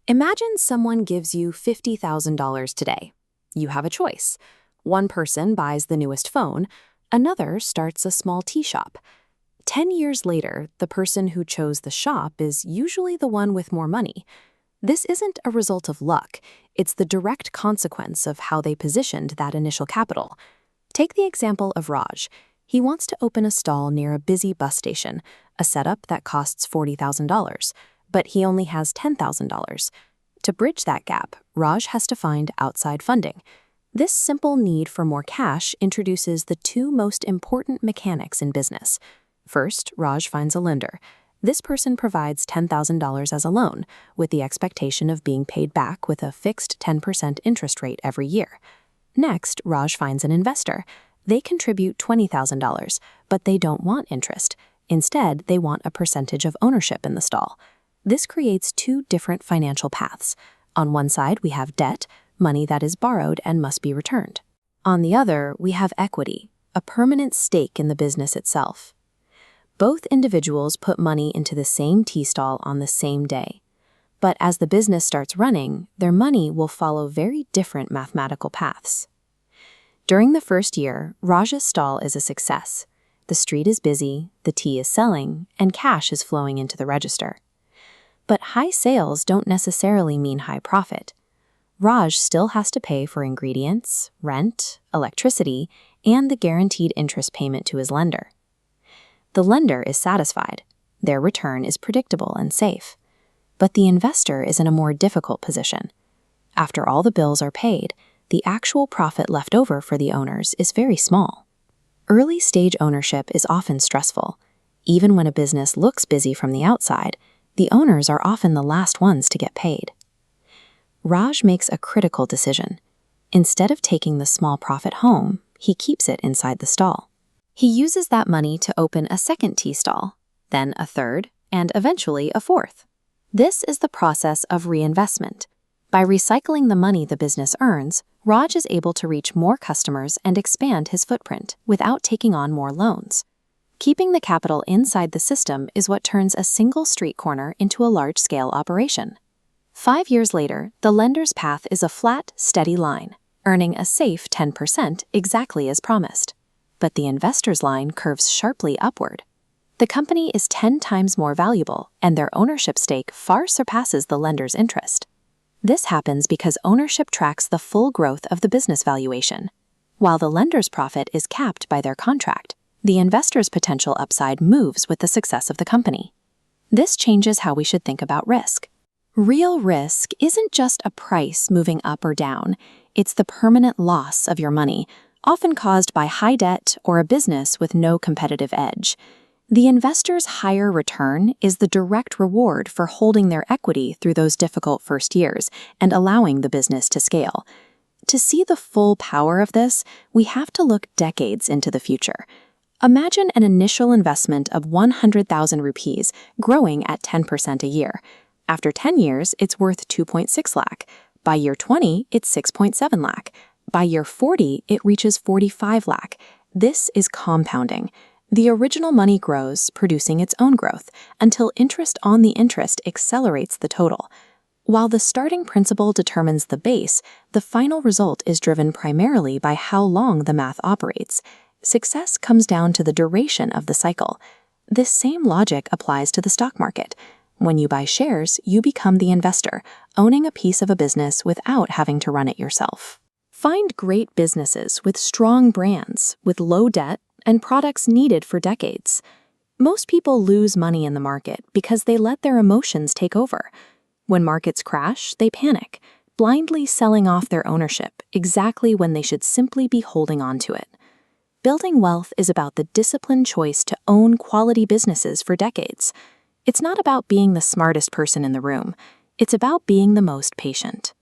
Imagine someone gives you $50,000 today. You have a choice. One person buys the newest phone, another starts a small tea shop. 10 years later, the person who chose the shop is usually the one with more money. This isn't a result of luck, it's the direct consequence of how they positioned that initial capital. Take the example of Raj. He wants to open a stall near a busy bus station, a setup that costs $40,000, but he only has $10,000. To bridge that gap, Raj has to find outside funding. This simple need for more cash introduces the two most important mechanics in business. First, Raj finds a lender. This person provides $10,000 as a loan, with the expectation of being paid back with a fixed 10% interest rate every year. Next, Raj finds an investor. They contribute $20,000, but they don't want interest. Instead, they want a percentage of ownership in the stall. This creates two different financial paths. On one side, we have debt, money that is borrowed and must be returned. On the other, we have equity, a permanent stake in the business itself. Both individuals put money into the same tea stall on the same day. But as the business starts running, their money will follow very different mathematical paths. During the first year, Raj's stall is a success. The street is busy, the tea is selling, and cash is flowing into the register. But high sales don't necessarily mean high profit. Raj still has to pay for ingredients, rent, electricity, and the guaranteed interest payment to his lender. The lender is satisfied. Their return is predictable and safe. But the investor is in a more difficult position. After all the bills are paid, the actual profit left over for the owners is very small. Early-stage ownership is often stressful. Even when a business looks busy from the outside, the owners are often the last ones to get paid. Raj makes a critical decision. Instead of taking the small profit home, he keeps it inside the stall. He uses that money to open a second tea stall, then a third, and eventually a fourth. This is the process of reinvestment. By recycling the money the business earns, Raj is able to reach more customers and expand his footprint without taking on more loans. Keeping the capital inside the system is what turns a single street corner into a large-scale operation. 5 years later, the lender's path is a flat, steady line, earning a safe 10% exactly as promised. But the investor's line curves sharply upward. The company is 10 times more valuable, and their ownership stake far surpasses the lender's interest. This happens because ownership tracks the full growth of the business valuation. While the lender's profit is capped by their contract, the investor's potential upside moves with the success of the company. This changes how we should think about risk. Real risk isn't just a price moving up or down, it's the permanent loss of your money, often caused by high debt or a business with no competitive edge. The investor's higher return is the direct reward for holding their equity through those difficult first years and allowing the business to scale. To see the full power of this, we have to look decades into the future. Imagine an initial investment of 100,000 rupees growing at 10% a year. After 10 years, it's worth 2.6 lakh. By year 20, it's 6.7 lakh. By year 40, it reaches 45 lakh. This is compounding. The original money grows, producing its own growth, until interest on the interest accelerates the total. While the starting principle determines the base, the final result is driven primarily by how long the math operates. Success comes down to the duration of the cycle. This same logic applies to the stock market. When you buy shares, you become the investor, owning a piece of a business without having to run it yourself. Find great businesses with strong brands, with low debt, and products needed for decades. Most people lose money in the market because they let their emotions take over. When markets crash, they panic, blindly selling off their ownership exactly when they should simply be holding on to it. Building wealth is about the disciplined choice to own quality businesses for decades. It's not about being the smartest person in the room. It's about being the most patient.